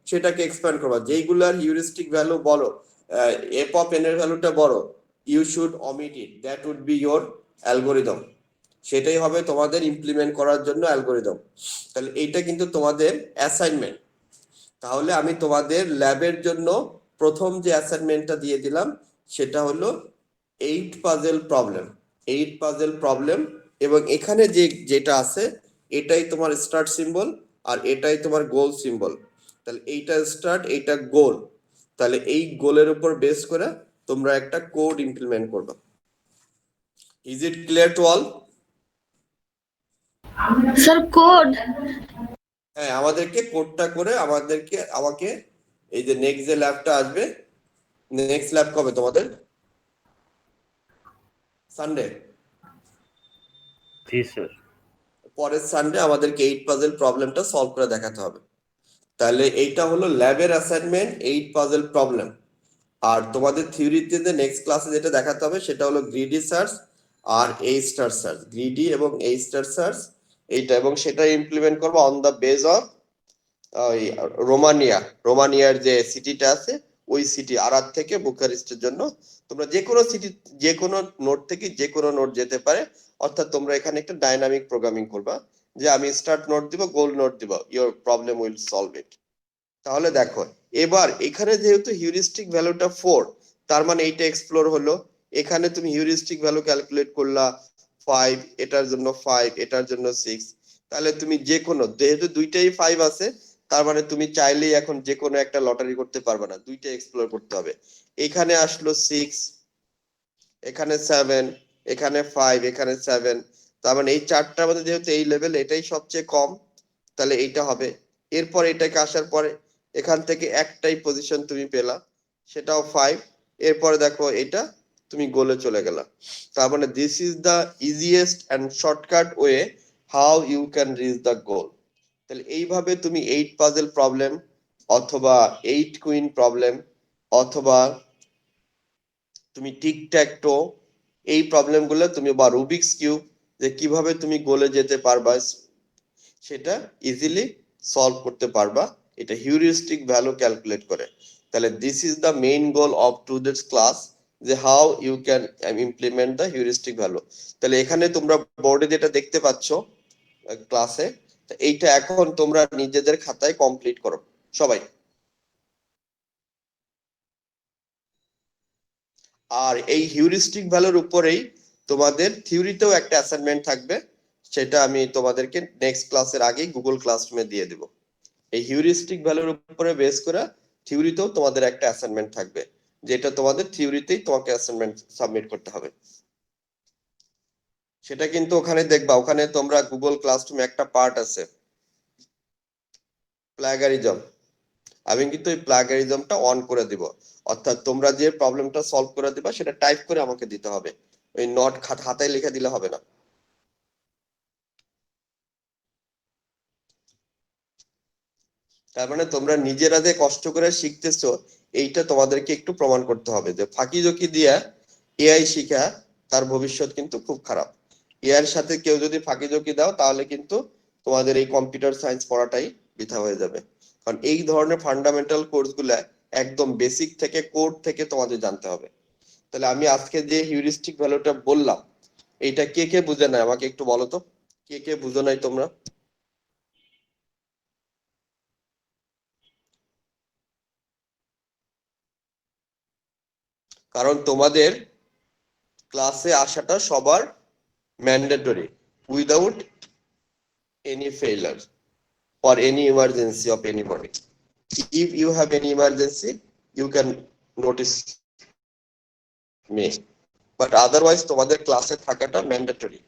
[SPEAKER 1] সেটাকে এক্সপ্যান্ড করবা, যেইগুলার হিউরিস্টিক ভ্যালু বড়, এফ অফ এন এর ভ্যালুটা বড়, you should omit it, that would be your algorithm. সেটাই হবে তোমাদের ইমপ্লিমেন্ট করার জন্য অ্যালগোরিদম। তাহলে এইটা কিন্তু তোমাদের অ্যাসাইনমেন্ট। তাহলে আমি তোমাদের ল্যাবের জন্য প্রথম যে অ্যাসাইনমেন্টটা দিয়ে দিলাম সেটা হলো 8 পাজল প্রবলেম। 8 পাজল প্রবলেম, এবং এখানে যেটা আছে এটাই তোমার স্টার্ট সিম্বল আর এটাই তোমার গোল সিম্বল। তাহলে এইটা স্টার্ট, এইটা গোল। তাহলে এই গোলের উপর বেস করে তোমরা একটা কোড ইমপ্লিমেন্ট করবে। Is it clear to all?
[SPEAKER 3] Sir code?
[SPEAKER 1] হ্যাঁ, আমাদেরকে কোডটা করে আমাকে এই যে নেক্সট যে ল্যাবটা আসবে, নেক্সট ল্যাব কবে তোমাদের? সানডে।
[SPEAKER 2] জি স্যার।
[SPEAKER 1] পরের সানডে আমাদেরকে 8 পাজল প্রবলেমটা সলভ করে দেখাতে হবে। তাহলে এইটা হলো ল্যাবের অ্যাসাইনমেন্ট, 8 পাজল প্রবলেম। আর তোমাদের থিওরিতে যে নেক্সট ক্লাসে যেটা দেখাতে হবে সেটা হলো গ্রিডি সার্চ আর এই স্টার সার্চ, গ্রিডি এবং এই স্টার সার্চ এইটা, এবং সেটা ইমপ্লিমেন্ট করবো অন দা বেস অফ রোমানিয়ার যে সিটিটা আছে ওই সিটি আরাত থেকে বুখারেস্টের জন্য তোমরা যে কোনো সিটি, যে কোনো নোড থেকে যে কোনো নোড যেতে পারে। অর্থাৎ তোমরা এখানে একটা ডাইনামিক প্রোগ্রামিং করবা, যে আমি স্টার্ট নোড দিব, গোল নোড দিব, your problem will solve it. তাহলে দেখো এবার এখানে যেহেতু হিউরিস্টিক ভ্যালুটা 4, তার মানে এইটা এক্সপ্লোর হলো। এখানে তুমি হিউরিস্টিক ভ্যালু ক্যালকুলেট করলা 5, এটার জন্য 5, এটার জন্য 6। তাহলে তুমি যে কোনো, যেহেতু দুইটাই 5 আছে, তার মানে তুমি চাইলেই এখন যে কোনো একটা লটারি করতে পারবে না, দুইটা এক্সপ্লোর করতে হবে। এখানে আসলো 6, এখানে 7, এখানে 5, এখানে 7, তার মানে এই চারটার মধ্যে যেহেতু এই লেভেল এটাই সবচেয়ে কম, তাহলে এইটা হবে। এরপর এটাকে আসার পরে এখান থেকে একটাই পজিশন তুমি পেলা, সেটাও 5। এরপরে দেখো এটা তুমি গোলে চলে গেলা। তার মানে this is the easiest and shortcut way how you can reach the goal. তাহলে এইভাবে তুমি 8 পাজল প্রবলেম অথবা 8 কুইন প্রবলেম অথবা তুমি টিকট্যাকটো, এই প্রবলেমগুলো তুমি, বা রুবিক্স কিউব, যে কিভাবে তুমি গোলে যেতে পারবা সেটা ইজিলি সলভ করতে পারবা, এটা হিউরিস্টিক ভ্যালু ক্যালকুলেট করে। তাহলে this is the main goal of today's class, যে how you can implement the heuristic value. তাহলে এখানে তোমরা বোর্ডে যেটা দেখতে পাচ্ছ ক্লাসে, এইটা এখন তোমরা নিজেদের খাতায় কমপ্লিট করো সবাই। আর এই হিউরিস্টিক ভ্যালুর উপরেই তোমাদের থিওরিতেও একটা অ্যাসাইনমেন্ট থাকবে, সেটা আমি তোমাদেরকে নেক্সট ক্লাসের আগেই গুগল ক্লাসরুমে দিয়ে দিব। এই হিউরিস্টিক ভ্যালুর উপরে বেস করে থিওরিতেও তোমাদের একটা অ্যাসাইনমেন্ট থাকবে, যেটা তোমাদের থিওরিতেই তোমাকে অ্যাসাইনমেন্ট সাবমিট করতে হবে। সেটা কিন্তু ওখানে দেখবা, ওখানে তোমরা গুগল ক্লাসরুমে একটা পার্ট আছে প্লাগারিজম। আমি কিন্তু এই প্লাগারিজমটা অন করে দিব, অর্থাৎ তোমরা যে প্রবলেমটা সলভ করে দিবা সেটা টাইপ করে আমাকে দিতে হবে, ওই নোট খাতায় লিখে দিলে হবে না। তার মানে তোমরা নিজেরা যে কষ্ট করে শিখতেছো এইটা তোমাদেরকে একটু প্রমাণ করতে হবে, যে ফাঁকি ঝুঁকি দিয়া এআই শিখা তার ভবিষ্যৎ কিন্তু খুব খারাপ। এআই এর সাথে কেউ যদি ফাঁকি ঝুঁকি দাও তাহলে কিন্তু তোমাদের এই কম্পিউটার সায়েন্স পড়াটাই বৃথা হয়ে যাবে। কারণ এই ধরনের ফান্ডামেন্টাল কোর্স গুলা একদম বেসিক থেকে কোড থেকে তোমাদের জানতে হবে। তাহলে আমি আজকে যে হিউরিস্টিক ভ্যালুটা বললাম, এইটা কে কে বুঝে নাই আমাকে একটু বলো তো, কে কে বুঝো নাই তোমরা? কারণ তোমাদের ক্লাসে আসাটা সবার mandatory, without any failure or any emergency of anybody. If you have any emergency, you can notice me. But otherwise তোমাদের ক্লাসে থাকাটা ম্যান্ডেটরি।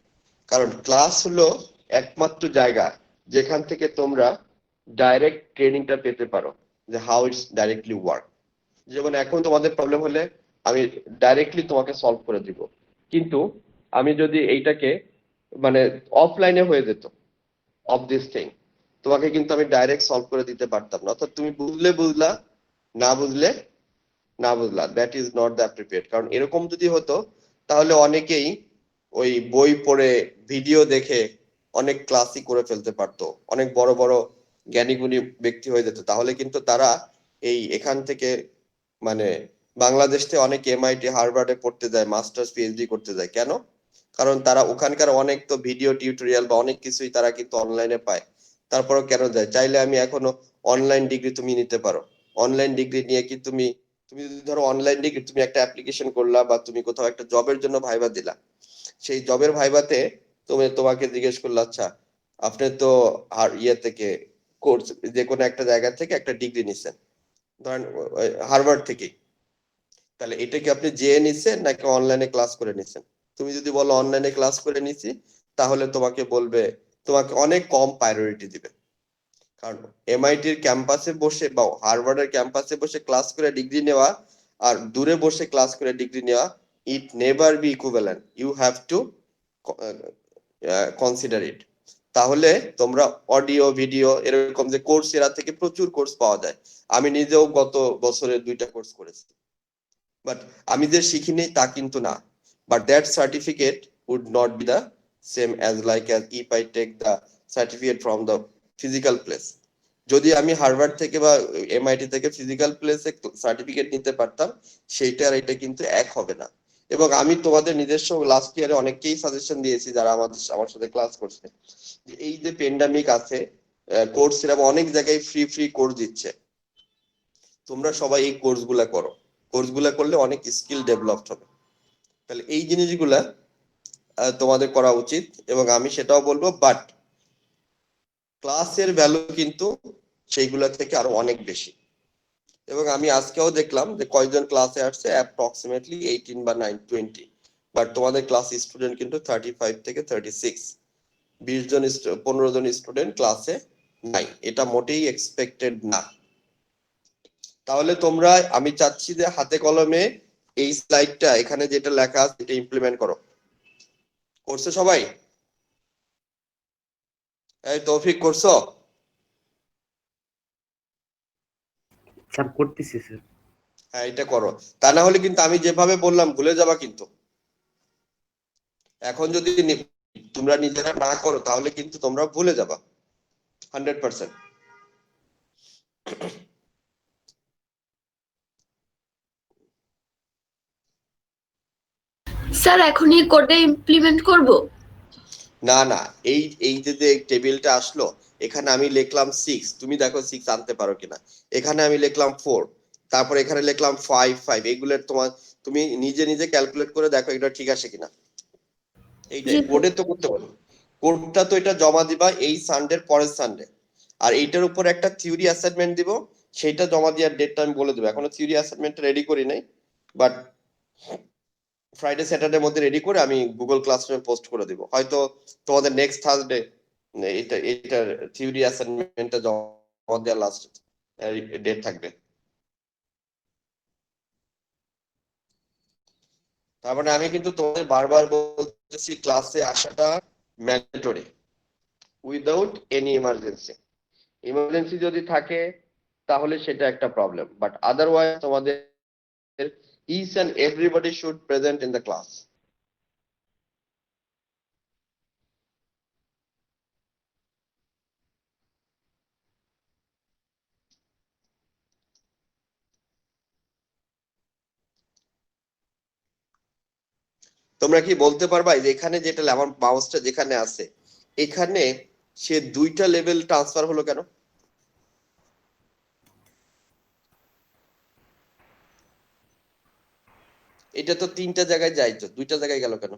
[SPEAKER 1] কারণ ক্লাস হলো একমাত্র জায়গা যেখান থেকে তোমরা ডাইরেক্ট ট্রেনিংটা পেতে পারো, যে হাউ ইটস ডাইরেক্টলি ওয়ার্ক। যেমন এখন তোমাদের প্রবলেম হলে আমি ডাইরেক্টলি তোমাকে সলভ করে দিব, কিন্তু আমি যদি এইটাকে মানে অফলাইনে হয়ে যেত অফ দিস থিং, তোমাকে কিন্তু আমি ডাইরেক্ট সলভ করে দিতে পারতাম না। অর্থাৎ তুমি বুঝলে বুঝলা, না বুঝলে না বুঝলা, that is not the appropriate. কারণ এরকম যদি হতো তাহলে অনেকেই ওই বই পড়ে ভিডিও দেখে অনেক ক্লাসই করে ফেলতে পারতো, অনেক বড় বড় জ্ঞানীগুণী ব্যক্তি হয়ে যেত। তাহলে কিন্তু তারা এই এখান থেকে মানে বাংলাদেশ থেকে অনেক এমআইটি হার্ভার্ডে পড়তে যায়, মাস্টার্স পিএইচডি করতে যায়। কেন? কারণ তারা ওখানকার অনেক তো ভিডিও টিউটোরিয়াল বা অনেক কিছুই তারা কিন্তু অনলাইনে পায়। তারপরেও কেন যায়? চাইলে আমি এখনো অনলাইন ডিগ্রি তুমি নিতে পারো। অনলাইন ডিগ্রি নিয়ে কি তুমি তুমি যদি ধরো অনলাইন ডিগ্রি তুমি একটা অ্যাপ্লিকেশন করলা বা তুমি কোথাও একটা জবের জন্য ভাইবা দিলা, সেই জবের ভাইবাতে তোমাকে জিজ্ঞেস করলো, আচ্ছা আপনি তো আর ইয়ে থেকে কোর্স যে কোনো একটা জায়গা থেকে একটা ডিগ্রি নিছেন, ধরেন হার্ভার্ড থেকে, তাহলে এটা কি আপনি যেয়ে নিছেন নাকি অনলাইনে ক্লাস করে নিছেন? তুমি যদি বলো অনলাইনে ক্লাস করে নিছি, তাহলে তোমাকে বলবে, তোমাকে অনেক কম প্রায়োরিটি দিবে। কারণ এমআইটির ক্যাম্পাসে বসে বা হার্ভার্ডের ক্যাম্পাসে বসে ক্লাস করে ডিগ্রি নেওয়া আর দূরে বসে ক্লাস করে ডিগ্রি নেওয়া, it never be equivalent, you have to consider it. তাহলে তোমরা অডিও ভিডিও এরকম যে কোর্স, এরা থেকে প্রচুর কোর্স পাওয়া যায়। আমি নিজেও গত বছরে 2টা কোর্স করেছি, বাট আমি যে শিখিনি তা কিন্তু না। But that certificate would not be the same as like as if I take the certificate from the physical place. যদি আমি হার্ভার্ড থেকে বা এমআইটি থেকে ফিজিক্যাল প্লেসে সার্টিফিকেট নিতে পারতাম, সেইটা আর এটা কিন্তু এক হবে না। এবং আমি তোমাদের নিজস্ব লাস্ট ইয়ারে অনেককেই সাজেশন দিয়েছি যারা আমার সাথে ক্লাস করছে, যে এই যে পেন্ডামিক আছে, কোর্স এরা অনেক জায়গায় ফ্রি ফ্রি কোর্স দিচ্ছে, তোমরা সবাই এই কোর্সগুলা করো। কোর্সগুলা করলে অনেক স্কিল ডেভেলপ হবে। তাহলে এই জিনিসগুলা তোমাদের করা উচিত, এবং আমি সেটাও বলবো। বাট ক্লাসের ভ্যালু কিন্তু সেইগুলা থেকে আরো অনেক বেশি। এবং আমি আজকেও দেখলাম যে কয়জন ক্লাসে আসছে, অ্যাপ্রক্সিমেটলি 18 বা 20, বাট তোমাদের ক্লাস স্টুডেন্ট কিন্তু 35 থেকে 36, 20 জন 15 জন স্টুডেন্ট ক্লাসে নাই। এটা মোটেই এক্সপেক্টেড না। তাহলে তোমরা, আমি চাচ্ছি যে হাতে কলমে এই স্লাইডটা এখানে যেটা লেখা আছে এটা ইমপ্লিমেন্ট করো। করছো সবাই? এই তৌফিক করছো?
[SPEAKER 2] স্যার করতেছি স্যার।
[SPEAKER 1] হ্যাঁ এটা করো, তা না হলে কিন্তু আমি যেভাবে বললাম ভুলে যাবা কিন্তু। এখন যদি তোমরা নিজেরা না করো তাহলে কিন্তু তোমরা ভুলে যাবা 100%।
[SPEAKER 3] স্যার এখনই কোডে ইমপ্লিমেন্ট করব?
[SPEAKER 1] না না, এই এই যে টেবিলটা আসলো, এখানে আমি লিখলাম 6, তুমি দেখো 6 আনতে পারো কিনা। এখানে আমি লিখলাম 4, তারপর এখানে লিখলাম 5, এগুলোর তোমার তুমি নিজে নিজে ক্যালকুলেট করে দেখো এটা ঠিক আছে কিনা। এইটাই কোডে তো করতে পারো। কোডটা তো এটা জমা দিবা এই সানডের পরের সানডে, আর এইটার উপর একটা থিওরি অ্যাসাইনমেন্ট দিব, সেইটা জমা দেওয়ার ডেটটা আমি বলে দেবো। এখনো থিওরি অ্যাসাইনমেন্টটা রেডি করি নাই, বাট ফ্রাইডে স্যাটারডে মধ্যে রেডি করে আমি গুগল ক্লাসরুমে পোস্ট করে দিব। হয়তো তোমাদের নেক্সট থার্সডে এটা থিওরি অ্যাসাইনমেন্টটা জমা দেওয়ার লাস্ট ডেট থাকবে। তার মানে আমি কিন্তু তোমাদের বারবার বলতেছি ক্লাসে আসাটা mandatory, without any emergency. Emergency যদি থাকে তাহলে সেটা একটা প্রবলেম, বাট আদারওয়াইজ তোমাদের each and everybody should present in the class. তোমরা কি বলতে পারবা যে এখানে যেটা আমার মাউসটা যেখানে আছে এখানে সে দুইটা লেভেল ট্রান্সফার হলো কেন? এটা তো তিনটা জায়গায় যাইতো, দুইটা জায়গায় গেল কেন?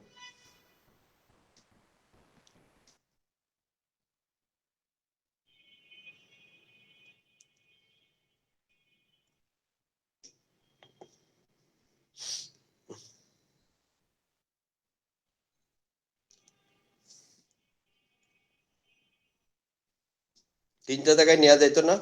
[SPEAKER 1] তিনটা জায়গায় নেওয়া যাইতো না?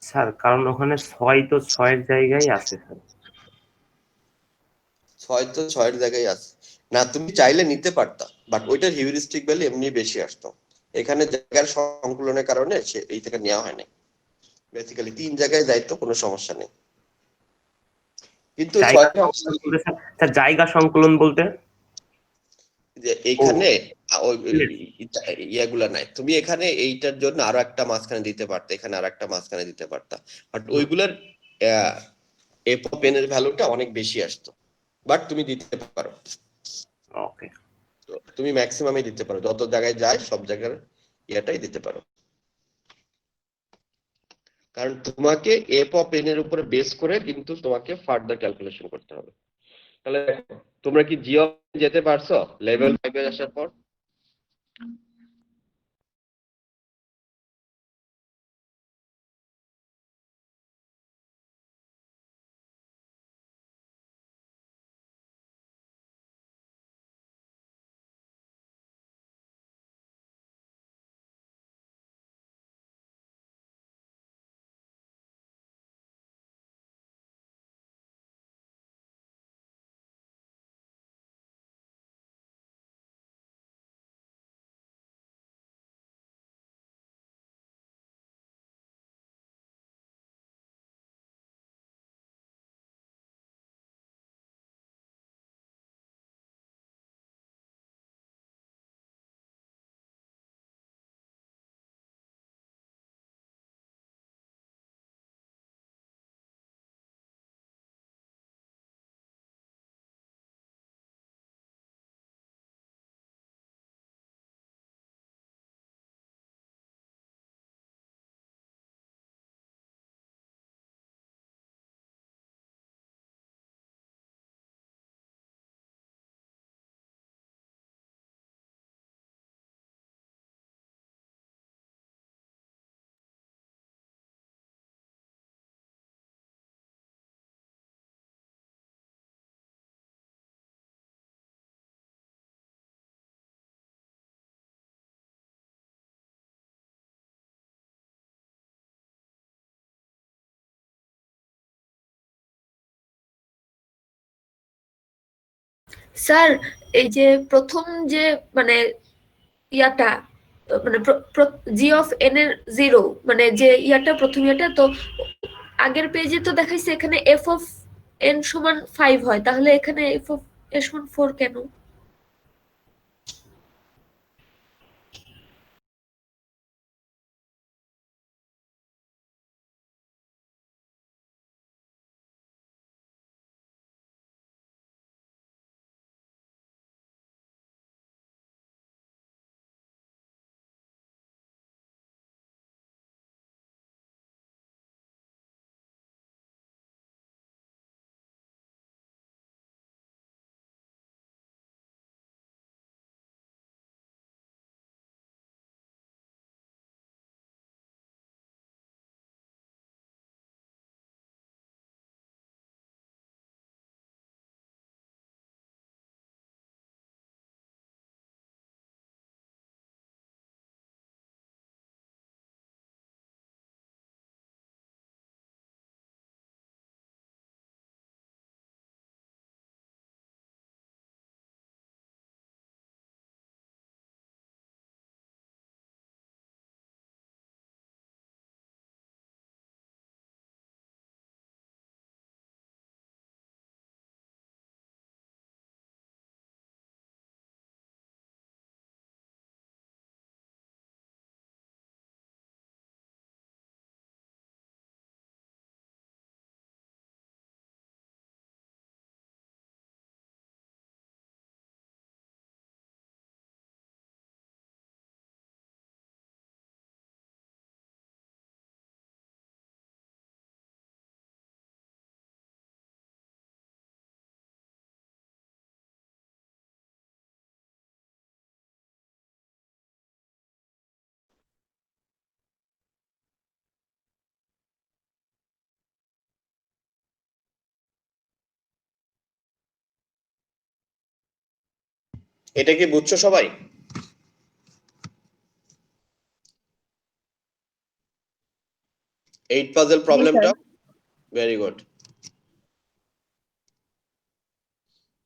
[SPEAKER 2] স্যার কারণ ওখানে 6 তো 6 জায়গায় আছে স্যার।
[SPEAKER 1] 6 তো 6 জায়গায় আছে না, তুমি চাইলে নিতে পারতা, বাট ওইটার হিউরিস্টিক ভ্যালু এমনি বেশি আসতো। এখানে জায়গার সংকুলনের কারণে সে এই থেকে নেওয়া হয় না। বেসিক্যালি 3 জায়গায় যাইতো, কোনো সমস্যা নেই, কিন্তু
[SPEAKER 2] জায়গা
[SPEAKER 1] 6টা
[SPEAKER 2] সংকুলন বলতে স্যার জায়গা সংকুলন বলতে
[SPEAKER 1] যে এখানে ইয়াগুলা নাই, তুমি এখানে এইটার জন্য আরো একটা মাঝখানে দিতে পারতা, এখানে আরো একটা মাঝখানে দিতে পারতা, বাট ওইগুলার এফ অফ এন এর ভ্যালুটা অনেক বেশি আসতো, বাট তুমি দিতে পারো।
[SPEAKER 2] ওকে।
[SPEAKER 1] তো তুমি ম্যাক্সিমামই দিতে পারো, যত জায়গায় যায় সব জায়গার ইয়াটাই দিতে পারো, কারণ তোমাকে এফ অফ এন এর উপরে বেস করে কিন্তু তোমাকে ফার্দার ক্যালকুলেশন করতে হবে। তাহলে তোমরা কি জি অফ যেতে পারছো লেভেল 5 এর আসার পর?
[SPEAKER 3] স্যার এই যে প্রথম যে মানে ইয়াটা মানে জি অফ এন এর 0 মানে যে ইয়াটা প্রথম ইয়াটা তো আগের পেজে তো দেখাইছে এখানে এফ অফ এন সমান 5 হয়, তাহলে এখানে এফ অফ এন সমান 4 কেন?
[SPEAKER 1] এটা কি বুঝছো সবাই? এইট পাজল প্রবলেমটা ভেরি গুড।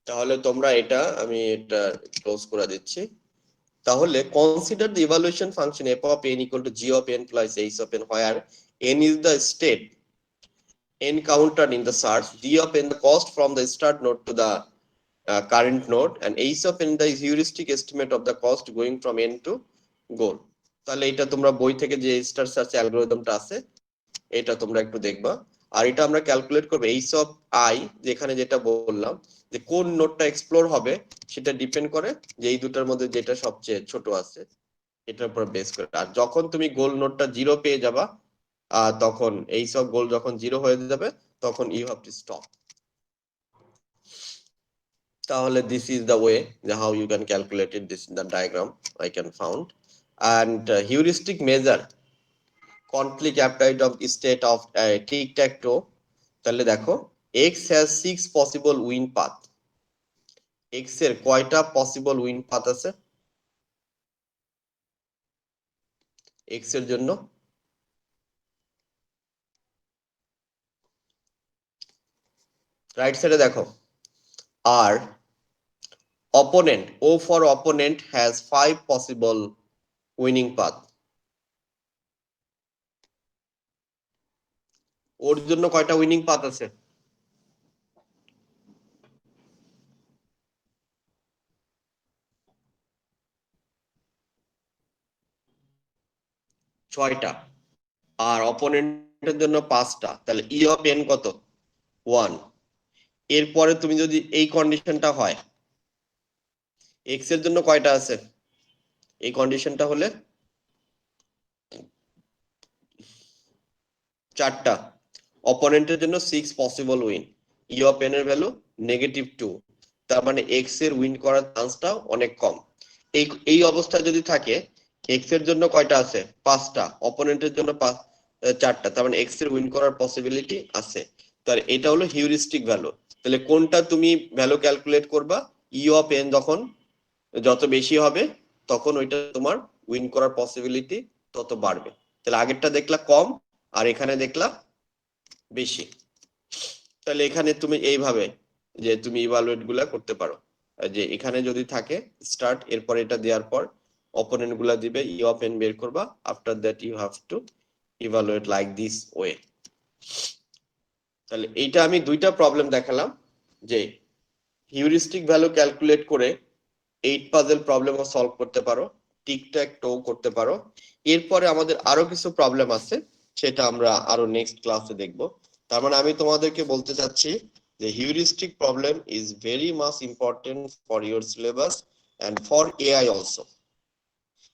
[SPEAKER 1] তাহলে তোমরা এটা আমি এটা ক্লোজ করে দিচ্ছি। তাহলে consider the evaluation function f of n equal to g of n plus h of n where n is the state encountered in the search, g of n the cost from the start node to the current node, and h of n the heuristic estimate of the cost going from n to goal. তাহলে এটা তোমরা বই থেকে যে star search অ্যালগরিদমটা আছে এটা তোমরা একটু দেখবা। আর এটা আমরা ক্যালকুলেট করব h of I, যেখানে যেটা বললাম যে কোন নোডটা এক্সপ্লোর হবে সেটা ডিপেন্ড করে যে এই দুটার মধ্যে যেটা সবচেয়ে ছোট আছে এটার উপর বেস করে। আর যখন তুমি গোল নোডটা 0 পেয়ে যাবা তখন এই সব গোল যখন 0 হয়ে যাবে তখন ইউ হ্যাভ টু স্টপ। তাহলে this is the way how you can calculate it, this is the diagram I can found. And heuristic measure conflict appetite of state of tic-tac-toe। তাহলে দেখো x has 6 possible win path, x এর কয়টা possible win path আছে x এর জন্য? Right সাইডে দেখো আর opponent, O for opponent has 5 possible winning path, ওর জন্য কয়টা উইনিং পাথ আছে? ছয়টা। আর অপোনেন্টের জন্য 5টা। তাহলে ই অফ এন কত? 1। এরপরে তুমি যদি এই কন্ডিশনটা হয় এক্স এর জন্য কয়টা আছে? এই কন্ডিশনটা হলে 4টা। অপোনেন্টের জন্য 6 possible win, E of N এর ভ্যালু -2, তার মানে এক্স এর উইন করার চান্সটা অনেক কম। এই অবস্থা যদি থাকে এক্স এর জন্য কয়টা আছে? 5টা, অপোনেন্টের জন্য 4টা, তার মানে এক্স এর উইন করার পসিবিলিটি আছে। তাহলে এটা হলো হিউরিস্টিক ভ্যালু। তাহলে কোনটা তুমি ভ্যালু ক্যালকুলেট করবা? ই অফ এন যখন যত বেশি হবে তখন ওইটা তোমার উইন করার পসিবিলিটি তত বাড়বে। তাহলে আগেরটা দেখলা কম আর এখানে দেখলা বেশি। তাহলে এখানে তুমি এইভাবে যে তুমি ইভালুয়েট গুলা করতে পারো, যে এখানে যদি থাকে স্টার্ট, এরপর এটা দেওয়ার পর অপোনেন্ট গুলা দিবে, ই অফ এন বের করবা, after that you have to evaluate like this way. তাহলে এইটা আমি দুইটা প্রবলেম দেখালাম যে হিউরিস্টিক ভ্যালু ক্যালকুলেট করে 8 পাজল প্রবলেমও সলভ করতে পারো, টিক-ট্যাক-টো করতে পারো। এরপরে আমাদের আরো কিছু প্রবলেম আছে সেটা আমরা আরো নেক্সট ক্লাসে দেখব। তার মানে আমি তোমাদেরকে বলতে চাচ্ছি যে heuristic problem is very much important for your syllabus and for AI also.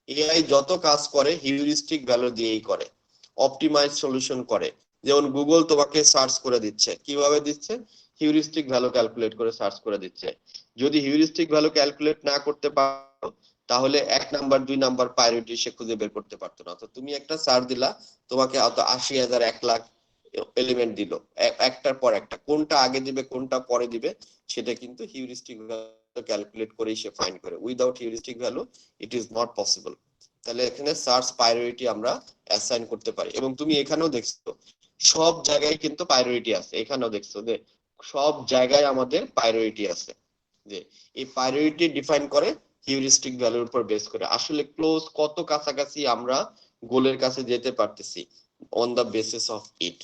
[SPEAKER 1] AI যত কাজ করে হিউরিস্টিক ভ্যালু দিয়েই করে, অপটিমাইজ সলিউশন করে। যেমন গুগল তোমাকে সার্চ করে দিচ্ছে, কিভাবে দিচ্ছে? হিউরিস্টিক ভ্যালু ক্যালকুলেট করে সার্চ করে দিচ্ছে। যদি হিউরিস্টিক ভ্যালু ক্যালকুলেট না করতে পারো তাহলে 1 নাম্বার 2 নাম্বার প্রায়োরিটি সে খুঁজে বের করতে পারতো না। তো তুমি একটা সার্চ দিলা, তোমাকে অত 80,000 1 লাখ এলিমেন্ট দিল, একটার পর একটা, কোনটা আগে দিবে কোনটা পরে দিবে সেটা কিন্তু হিউরিস্টিক ভ্যালু ক্যালকুলেট করেই সে ফাইন্ড করে। Without heuristic value it is not possible. তাহলে এখানে সার্চ প্রায়োরিটি আমরা অ্যাসাইন করতে পারি। এবং তুমি এখানেও দেখছো সব জায়গায় কিন্তু প্রায়োরিটি আছে, এখানেও দেখছো যে সব জায়গায় আমাদের প্রায়োরিটি আছে। যে এই প্রায়োরিটি ডিফাইন করে হিউরিস্টিক ভ্যালুর উপর বেস করে আসলে ক্লোজ কত কাছাকাছি আমরা গোলের কাছে যেতে পারতেছি on the basis of it.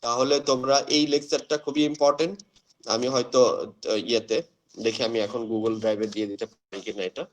[SPEAKER 1] তাহলে তোমরা এই লেকচারটা খুবই ইম্পর্টেন্ট। আমি হয়তো ইয়েতে দেখে আমি এখন গুগল ড্রাইভে দিয়ে দিতে পারি কিনা এটা।